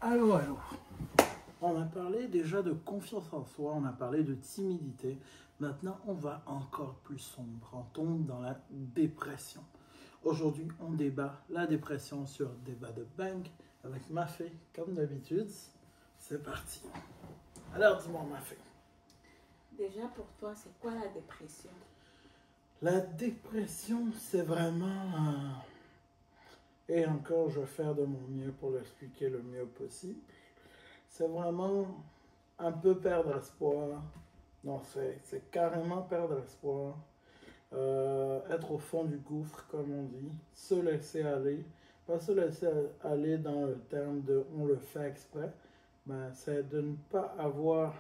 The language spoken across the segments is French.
Allô, allô. On a parlé déjà de confiance en soi, on a parlé de timidité. Maintenant, on va encore plus sombre. On tombe dans la dépression. Aujourd'hui, on débat la dépression sur Débat de Bank avec Mafé, comme d'habitude. C'est parti. Alors, dis-moi, Mafé. Déjà, pour toi, c'est quoi la dépression? La dépression, c'est vraiment... Et encore, je vais faire de mon mieux pour l'expliquer le mieux possible. C'est vraiment un peu perdre espoir. Non, c'est carrément perdre espoir. Être au fond du gouffre, comme on dit. Se laisser aller. Pas se laisser aller dans le terme de on le fait exprès. Mais c'est de ne pas avoir...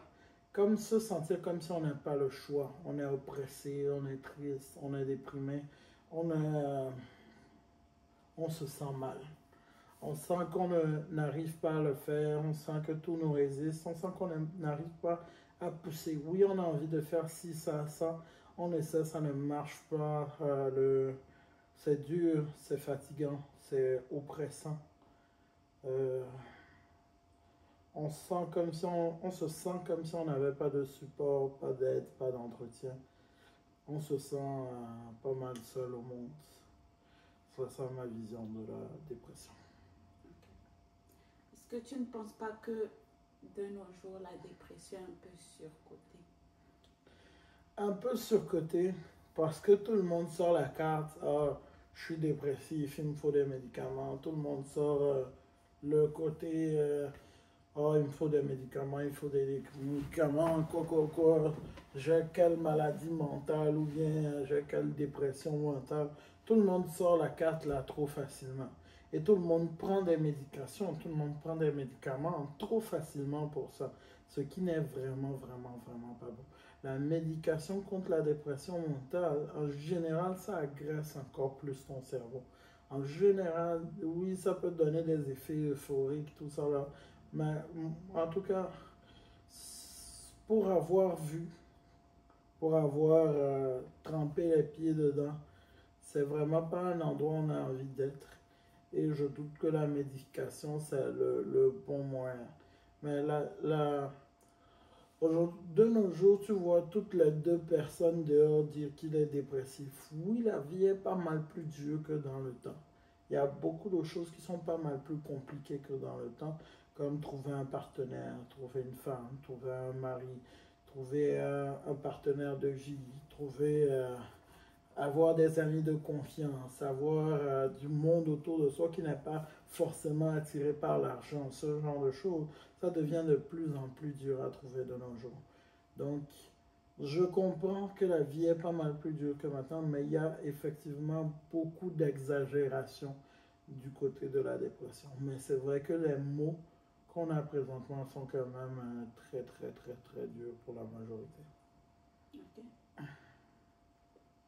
Comme se sentir comme si on n'a pas le choix. On est oppressé, on est triste, on est déprimé. On se sent mal. On sent qu'on n'arrive pas à le faire, on sent que tout nous résiste, on sent qu'on n'arrive pas à pousser. Oui, on a envie de faire ci, ça, on essaie, ça ne marche pas. C'est dur, c'est fatigant, c'est oppressant. On se sent comme si on n'avait pas de support, pas d'aide, pas d'entretien. On se sent pas mal seul au monde. C'est ça ma vision de la dépression. Est-ce que tu ne penses pas que de nos jours, la dépression est un peu surcotée? Un peu surcoté parce que tout le monde sort la carte. Ah, je suis dépressif, il me faut des médicaments. Tout le monde sort le côté oh, il me faut des médicaments, il faut des médicaments, quoi. J'ai quelle maladie mentale ou bien j'ai quelle dépression mentale. Tout le monde sort la carte là trop facilement. Et tout le monde prend des médications, tout le monde prend des médicaments trop facilement pour ça. Ce qui n'est vraiment pas bon. La médication contre la dépression mentale, en général, ça agresse encore plus ton cerveau. En général, oui, ça peut donner des effets euphoriques, tout ça là. Mais en tout cas, pour avoir vu, pour avoir trempé les pieds dedans, c'est vraiment pas un endroit où on a envie d'être. Et je doute que la médication, c'est le bon moyen. Mais de nos jours, tu vois toutes les deux personnes dehors dire qu'il est dépressif. Oui, la vie est pas mal plus dure que dans le temps. Il y a beaucoup de choses qui sont pas mal plus compliquées que dans le temps, comme trouver un partenaire, trouver une femme, trouver un mari, trouver un partenaire de vie, trouver avoir des amis de confiance, avoir du monde autour de soi qui n'est pas forcément attiré par l'argent, ce genre de choses, ça devient de plus en plus dur à trouver de nos jours. Donc, je comprends que la vie est pas mal plus dure que maintenant, mais il y a effectivement beaucoup d'exagération du côté de la dépression. Mais c'est vrai que les mots qu'on a présentement sont quand même très durs pour la majorité. Okay.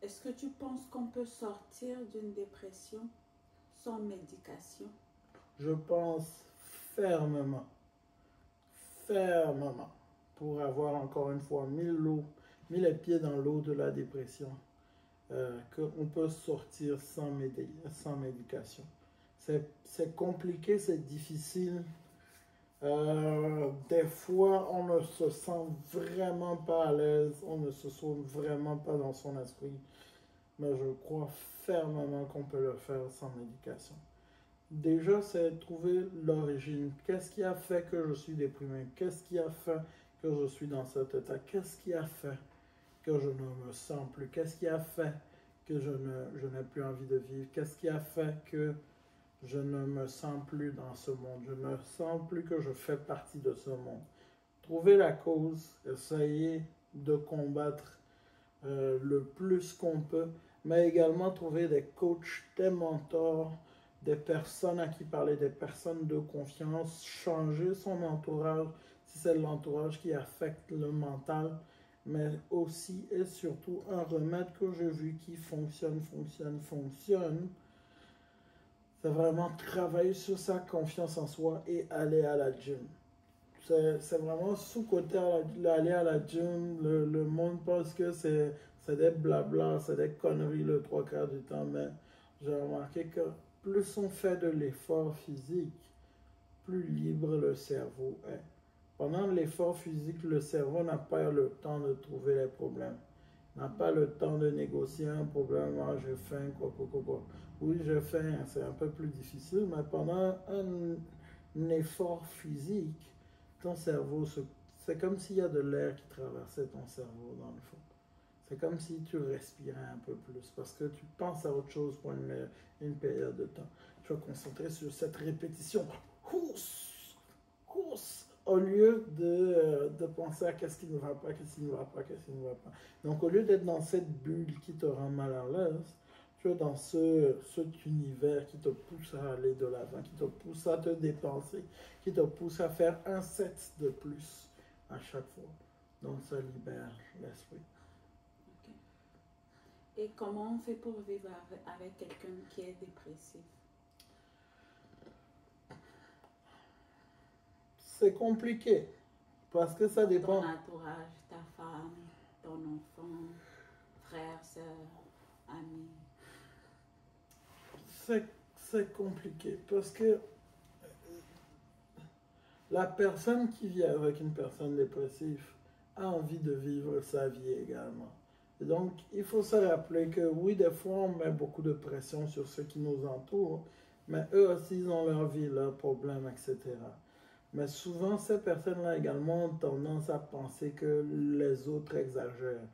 Est-ce que tu penses qu'on peut sortir d'une dépression sans médication? Je pense fermement, pour avoir encore une fois mis les pieds dans l'eau de la dépression, qu'on peut sortir sans médication. C'est compliqué, c'est difficile. Des fois, on ne se sent vraiment pas à l'aise, on ne se sent vraiment pas dans son esprit. Mais je crois fermement qu'on peut le faire sans médication. Déjà, c'est trouver l'origine. Qu'est-ce qui a fait que je suis déprimé? Qu'est-ce qui a fait que je suis dans cet état? Qu'est-ce qui a fait que je ne me sens plus? Qu'est-ce qui a fait que je n'ai plus envie de vivre? Qu'est-ce qui a fait que je ne me sens plus dans ce monde? Je ne sens plus que je fais partie de ce monde. Trouver la cause, essayer de combattre le plus qu'on peut, mais également trouver des coachs, des mentors, des personnes à qui parler, des personnes de confiance, changer son entourage, si c'est l'entourage qui affecte le mental, mais aussi et surtout un remède que j'ai vu qui fonctionne, c'est vraiment travailler sur sa confiance en soi et aller à la gym. C'est vraiment sous-côté aller à la gym. Le monde pense que c'est des blabla, c'est des conneries le trois quarts du temps, mais j'ai remarqué que plus on fait de l'effort physique, plus libre le cerveau est. Pendant l'effort physique, le cerveau n'a pas le temps de trouver les problèmes. N'a pas le temps de négocier un problème. Ah, j'ai faim, quoi. Oui, j'ai faim, c'est un peu plus difficile, mais pendant un effort physique, ton cerveau, c'est comme s'il y a de l'air qui traversait ton cerveau, dans le fond. C'est comme si tu respirais un peu plus, parce que tu penses à autre chose pour une période de temps. Tu vas te concentrer sur cette répétition. Housse, housse, au lieu de penser à qu'est-ce qui ne va pas, qu'est-ce qui ne va pas, qu'est-ce qui ne va pas. Donc, au lieu d'être dans cette bulle qui te rend mal à l'aise, tu es dans cet univers qui te pousse à aller de l'avant, qui te pousse à te dépenser, qui te pousse à faire un set de plus à chaque fois. Donc, ça libère l'esprit. Ok. Et comment on fait pour vivre avec quelqu'un qui est dépressif? C'est compliqué, parce que ça dépend. Ton entourage, ta femme, ton enfant, frère, soeur, ami. C'est compliqué, parce que la personne qui vit avec une personne dépressive a envie de vivre sa vie également. Et donc, il faut se rappeler que oui, des fois, on met beaucoup de pression sur ceux qui nous entourent, mais eux aussi, ils ont leur vie, leurs problèmes, etc. Mais souvent, ces personnes-là également ont tendance à penser que les autres exagèrent.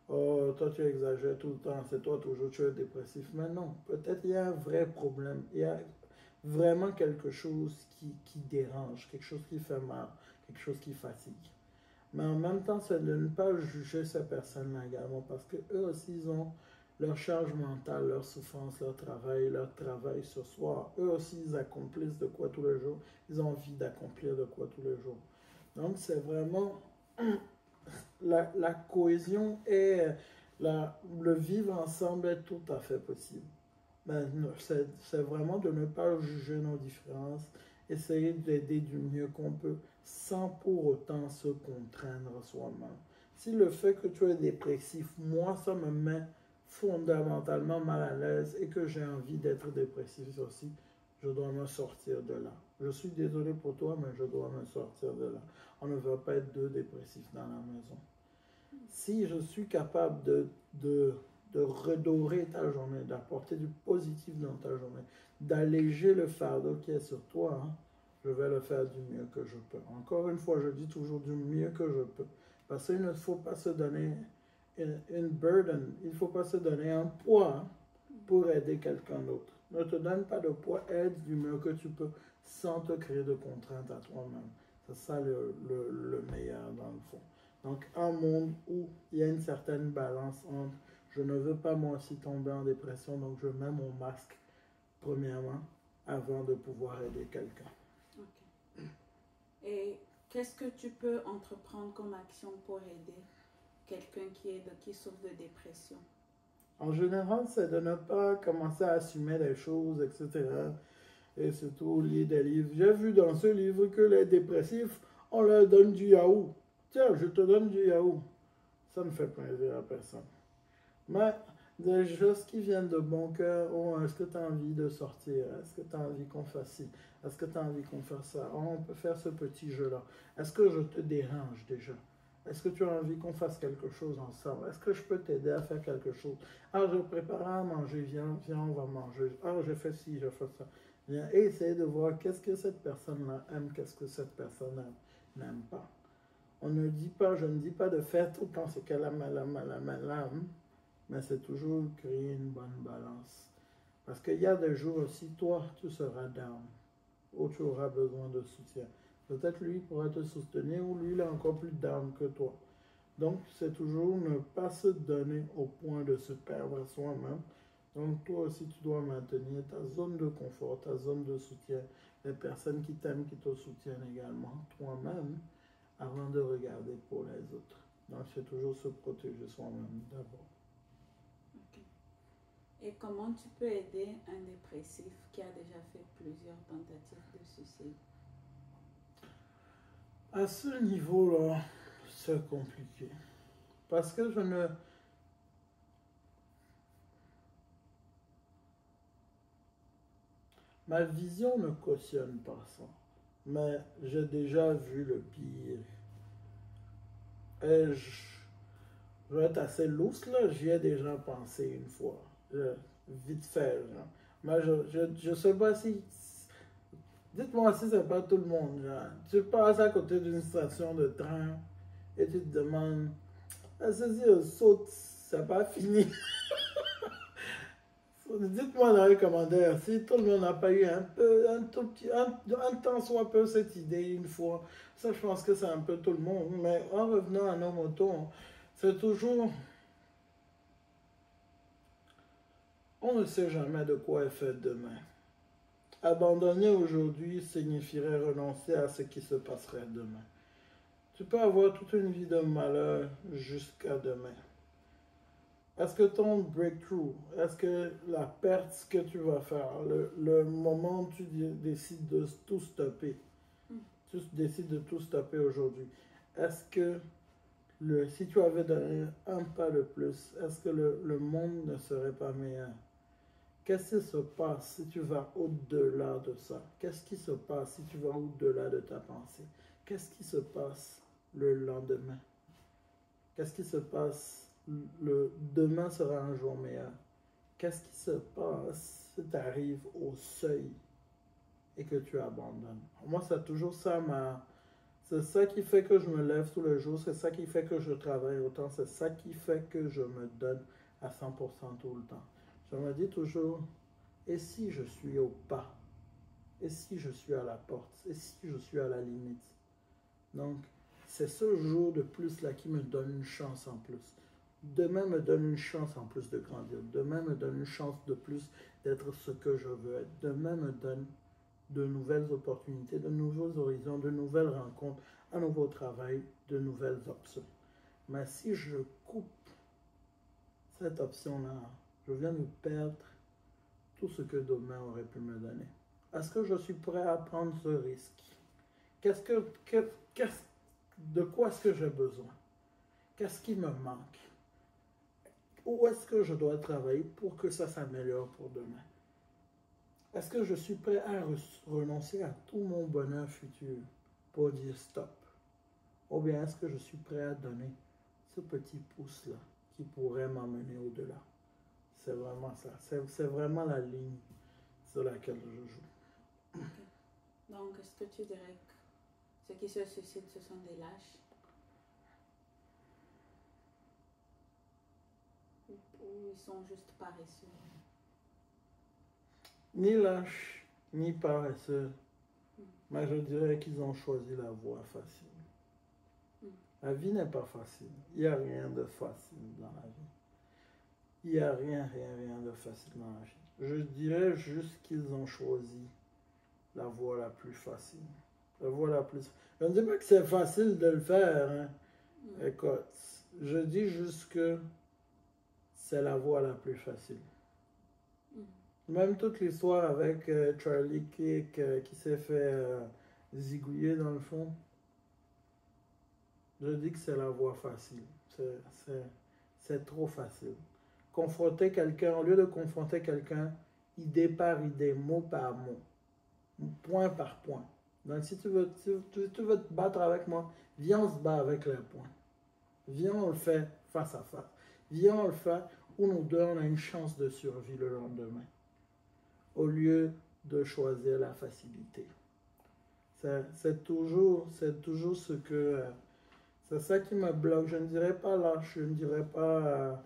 Oh, toi tu exagères tout le temps, c'est toi toujours tu es dépressif. Mais non, peut-être il y a un vrai problème. Il y a vraiment quelque chose qui dérange, quelque chose qui fait mal, quelque chose qui fatigue. Mais en même temps, c'est de ne pas juger ces personnes-là également, parce que eux aussi, ils ont leur charge mentale, leur souffrance, leur travail ce soir. Eux aussi, ils accomplissent de quoi tous les jours. Ils ont envie d'accomplir de quoi tous les jours. Donc, c'est vraiment la cohésion et le vivre ensemble est tout à fait possible. Mais c'est vraiment de ne pas juger nos différences, essayer d'aider du mieux qu'on peut, sans pour autant se contraindre soi-même. Si le fait que tu es dépressif, moi, ça me met fondamentalement mal à l'aise et que j'ai envie d'être dépressif aussi, je dois me sortir de là. Je suis désolé pour toi, mais je dois me sortir de là. On ne veut pas être deux dépressifs dans la maison. Si je suis capable de redorer ta journée, d'apporter du positif dans ta journée, d'alléger le fardeau qui est sur toi, hein, je vais le faire du mieux que je peux. Encore une fois, je dis toujours du mieux que je peux. Parce qu'il ne faut pas se donner une burden, il ne faut pas se donner un poids pour aider quelqu'un d'autre. Ne te donne pas de poids, aide du mieux que tu peux sans te créer de contraintes à toi-même. C'est ça le meilleur dans le fond. Donc, un monde où il y a une certaine balance entre je ne veux pas moi aussi tomber en dépression, donc je mets mon masque premièrement avant de pouvoir aider quelqu'un. Ok. Et qu'est-ce que tu peux entreprendre comme action pour aider quelqu'un qui souffre de dépression? En général, c'est de ne pas commencer à assumer les choses, etc. Et surtout lire des livres. J'ai vu dans ce livre que les dépressifs, on leur donne du yaourt. Tiens, je te donne du yaourt. Ça ne fait plaisir à personne. Mais des choses qui viennent de bon cœur, oh, est-ce que tu as envie de sortir? Est-ce que tu as envie qu'on fasse ci? Est-ce que tu as envie qu'on fasse ça? Oh, on peut faire ce petit jeu-là. Est-ce que je te dérange déjà? Est-ce que tu as envie qu'on fasse quelque chose ensemble? Est-ce que je peux t'aider à faire quelque chose? Ah, je prépare à manger, viens, on va manger. Ah, je fais ci, je fais ça. Viens, et essayer de voir qu'est-ce que cette personne-là aime, qu'est-ce que cette personne n'aime pas. Je ne dis pas de faire tout le temps ce qu'elle aime, mais c'est toujours créer une bonne balance. Parce qu'il y a des jours aussi, toi, tu seras down, ou tu auras besoin de soutien. Peut-être lui pourra te soutenir, ou lui, il est encore plus down que toi. Donc, c'est toujours ne pas se donner au point de se perdre soi-même. Donc, toi aussi, tu dois maintenir ta zone de confort, ta zone de soutien, les personnes qui t'aiment, qui te soutiennent également, toi-même, avant de regarder pour les autres. Donc, c'est toujours se protéger soi-même d'abord. Ok. Et comment tu peux aider un dépressif qui a déjà fait plusieurs tentatives de suicide? À ce niveau-là, c'est compliqué. Parce que ma vision ne cautionne pas ça. mais j'ai déjà vu le pire. Et je vais être assez lousse là, j'y ai déjà pensé une fois. Vite fait, genre. Mais je sais pas si. Dites-moi si c'est pas tout le monde, genre. Tu passes à côté d'une station de train et tu te demandes, est-ce que si je saute, c'est pas fini? Dites-moi dans les commentaires si tout le monde n'a pas eu un peu, un tout petit, un temps soit peu cette idée une fois. Ça, je pense que c'est un peu tout le monde. Mais en revenant à nos motos, c'est toujours, on ne sait jamais de quoi est fait demain. Abandonner aujourd'hui signifierait renoncer à ce qui se passerait demain. Tu peux avoir toute une vie de malheur jusqu'à demain. Est-ce que ton breakthrough, est-ce que la perte que tu vas faire, le moment où tu décides de tout stopper, tu décides de tout stopper aujourd'hui, est-ce que si tu avais donné un pas de plus, est-ce que le monde ne serait pas meilleur? Qu'est-ce qui se passe si tu vas au-delà de ça? Qu'est-ce qui se passe si tu vas au-delà de ta pensée? Qu'est-ce qui se passe le lendemain? Qu'est-ce qui se passe? Demain sera un jour meilleur. Qu'est-ce qui se passe si tu arrives au seuil et que tu abandonnes? Moi, c'est toujours ça c'est ça qui fait que je me lève tous les jours, c'est ça qui fait que je travaille autant, c'est ça qui fait que je me donne à 100% tout le temps. Je me dis toujours, et si je suis au pas? Et si je suis à la porte? Et si je suis à la limite? Donc, c'est ce jour de plus là qui me donne une chance en plus. Demain me donne une chance en plus de grandir. Demain me donne une chance de plus d'être ce que je veux être. Demain me donne de nouvelles opportunités, de nouveaux horizons, de nouvelles rencontres, un nouveau travail, de nouvelles options. Mais si je coupe cette option-là, je viens de perdre tout ce que demain aurait pu me donner. Est-ce que je suis prêt à prendre ce risque? De quoi est-ce que j'ai besoin? Qu'est-ce qui me manque? Où est-ce que je dois travailler pour que ça s'améliore pour demain? Est-ce que je suis prêt à renoncer à tout mon bonheur futur pour dire stop? Ou bien est-ce que je suis prêt à donner ce petit pouce-là qui pourrait m'emmener au-delà? C'est vraiment ça. C'est vraiment la ligne sur laquelle je joue. Donc, est-ce que tu dirais que ceux qui se suicident, ce sont des lâches? Ou ils sont juste paresseux? Ni lâches, ni paresseux, mais je dirais qu'ils ont choisi la voie facile. La vie n'est pas facile. Il n'y a rien de facile dans la vie. Il n'y a rien de facile dans la vie. Je dirais juste qu'ils ont choisi la voie la plus facile. La voie la plus... Je ne dis pas que c'est facile de le faire. Hein. Écoute, je dis juste que c'est la voie la plus facile. Même toute l'histoire avec Charlie Kirk qui s'est fait zigouiller dans le fond, je dis que c'est la voie facile. C'est trop facile. Confronter quelqu'un, au lieu de confronter quelqu'un, idée par idée, mot par mot, point par point. Donc si tu veux te battre avec moi, viens on se bat avec les points. Viens on le fait face à face. Viens on le fait où nous deux on a une chance de survie le lendemain. Au lieu de choisir la facilité. C'est toujours ce que... c'est ça qui me bloque. Je ne dirais pas lâche, je ne dirais pas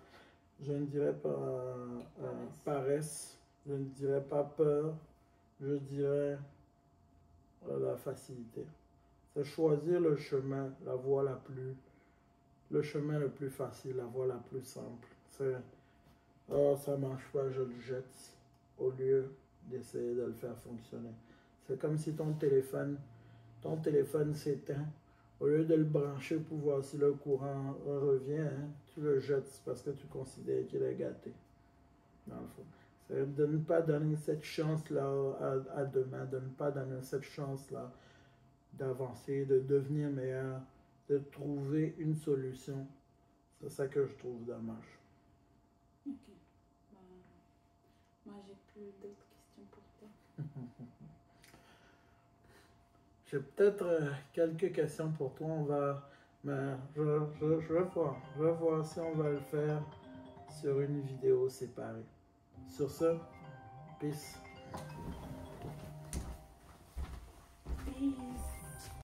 paresse, je ne dirais pas peur, je dirais la facilité. C'est choisir le chemin, le chemin le plus facile, la voie la plus simple. C'est, oh, ça marche pas, je le jette, au lieu d'essayer de le faire fonctionner. C'est comme si ton téléphone s'éteint. Au lieu de le brancher pour voir si le courant revient, hein, tu le jettes parce que tu considères qu'il est gâté. Dans le fond. C'est de ne pas donner cette chance-là à demain, de ne pas donner cette chance-là d'avancer, de devenir meilleur, de trouver une solution. C'est ça que je trouve dommage. Ok. Moi, j'ai plus d'autres questions pour toi. j'ai peut-être quelques questions pour toi. Mais je vais voir. Je vais voir si on va le faire sur une vidéo séparée. Sur ce, peace. Peace.